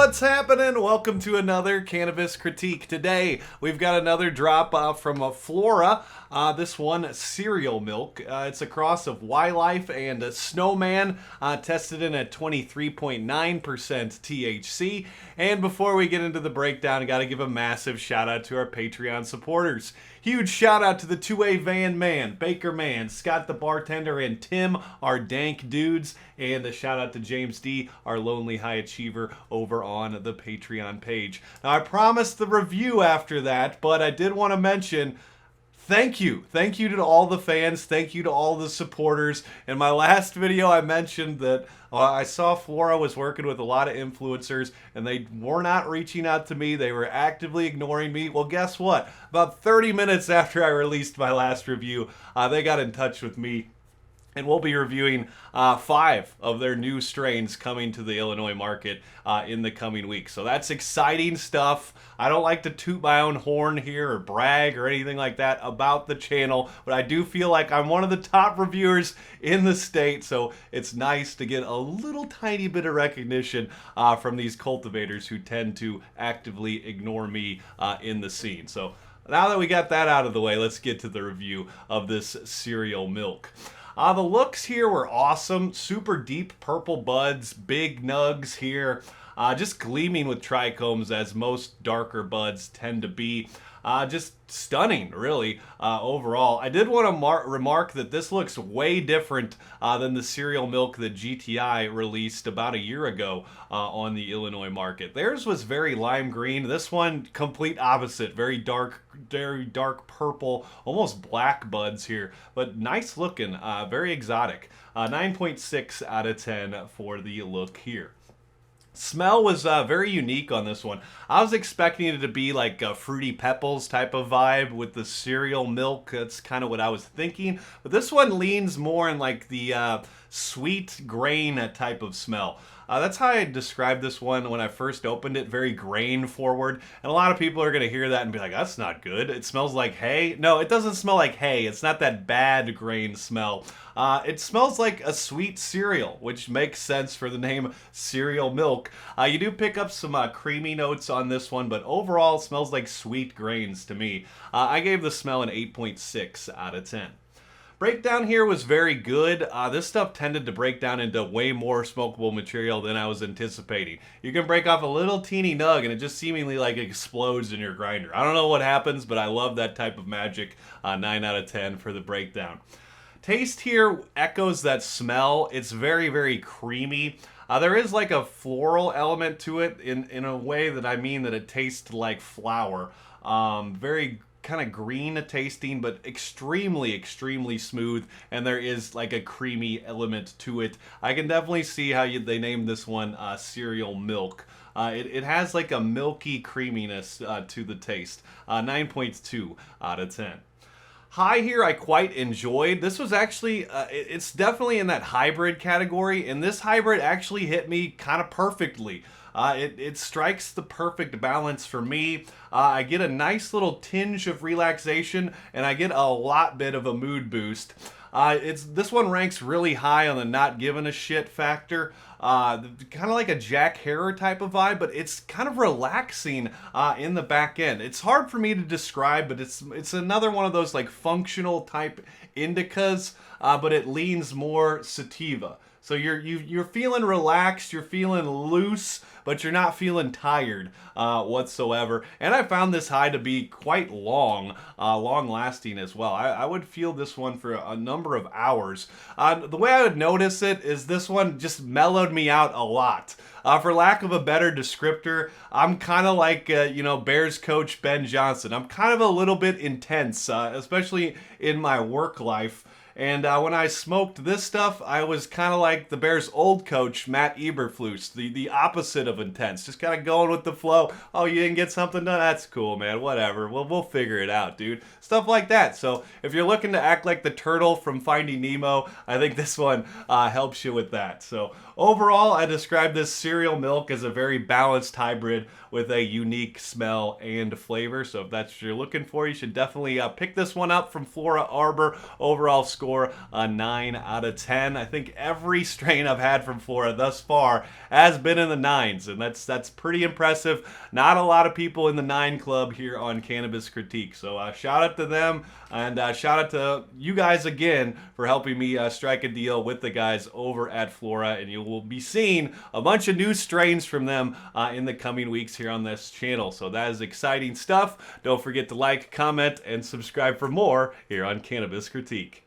What's happening? Welcome to another Cannabis Critique. Today, we've got another drop from Flora. This one, cereal milk. It's a cross of Y-Life and Snowman, tested in at 23.9% THC. And before we get into the breakdown, I got to give a massive shout out to our Patreon supporters. Huge shout out to the 2A Van Man, Baker Man, Scott the Bartender, and Tim, our dank dudes. And a shout out to James D, our lonely high achiever, over on the Patreon page. Now, I promised the review after that, but I did want to mention, thank you. Thank you to all the fans. Thank you to all the supporters. In my last video, I mentioned that I saw Flora was working with a lot of influencers, and they were not reaching out to me. They were actively ignoring me. Well, guess what? About 30 minutes after I released my last review, they got in touch with me. And we'll be reviewing 5 of their new strains coming to the Illinois market in the coming weeks. So that's exciting stuff. I don't like to toot my own horn here or brag or anything like that about the channel, but I do feel like I'm one of the top reviewers in the state, so it's nice to get a little tiny bit of recognition from these cultivators who tend to actively ignore me in the scene. So now that we got that out of the way, let's get to the review of this cereal milk. The looks here were awesome. Super deep purple buds, big nugs here. Just gleaming with trichomes as most darker buds tend to be. Just stunning, really, overall. I did want to remark that this looks way different than the cereal milk that GTI released about a year ago on the Illinois market. Theirs was very lime green. This one, complete opposite. Very dark purple, almost black buds here, but nice looking, very exotic. 9.6 out of 10 for the look here. Smell was very unique on this one. I was expecting it to be like a Fruity Pebbles type of vibe with the cereal milk. That's kind of what I was thinking. But this one leans more in like the sweet grain type of smell. That's how I described this one when I first opened it, very grain forward. And a lot of people are going to hear that and be like, that's not good. It smells like hay. No, it doesn't smell like hay. It's not that bad grain smell. It smells like a sweet cereal, which makes sense for the name cereal milk. You do pick up some creamy notes on this one, but overall it smells like sweet grains to me. I gave the smell an 8.6 out of 10. Breakdown here was very good. This stuff tended to break down into way more smokable material than I was anticipating. You can break off a little teeny nug and it just seemingly like explodes in your grinder. I don't know what happens, but I love that type of magic. 9 out of 10 for the breakdown. Taste here echoes that smell. It's very, very creamy. There is like a floral element to it in a way that I mean that it tastes like flour. Very kind of green tasting, but extremely smooth, and there is like a creamy element to it. I can definitely see how they named this one cereal milk. It has like a milky creaminess to the taste. 9.2 out of 10. High here I quite enjoyed. This was actually, it's definitely in that hybrid category, and this hybrid actually hit me kind of perfectly. It strikes the perfect balance for me. I get a nice little tinge of relaxation, and I get a bit of a mood boost. This one ranks really high on the not giving a shit factor. Kind of like a Jack Herer type of vibe, but it's kind of relaxing in the back end. It's hard for me to describe, but it's another one of those like functional type indicas, but it leans more sativa. So you're feeling relaxed, you're feeling loose, but you're not feeling tired whatsoever. And I found this high to be quite long lasting as well. I would feel this one for a number of hours. The way I would notice it is this one just mellowed me out a lot. For lack of a better descriptor, I'm kind of like, Bears coach Ben Johnson. I'm kind of a little bit intense, especially in my work life. And when I smoked this stuff, I was kind of like the Bears' old coach, Matt Eberflus, the opposite of intense. Just kind of going with the flow. Oh, you didn't get something done? That's cool, man. Whatever. We'll figure it out, dude. Stuff like that. So if you're looking to act like the turtle from Finding Nemo, I think this one helps you with that. So overall, I describe this cereal milk as a very balanced hybrid with a unique smell and flavor. So if that's what you're looking for, you should definitely pick this one up from Flora Arbor. Overall score a 9 out of 10. I think every strain I've had from Flora thus far has been in the 9s, and that's pretty impressive. Not a lot of people in the 9 club here on Cannabis Critique. So shout out to them, and shout out to you guys again for helping me strike a deal with the guys over at Flora, and you will be seeing a bunch of new strains from them in the coming weeks here on this channel. So that is exciting stuff. Don't forget to like, comment, and subscribe for more here on Cannabis Critique.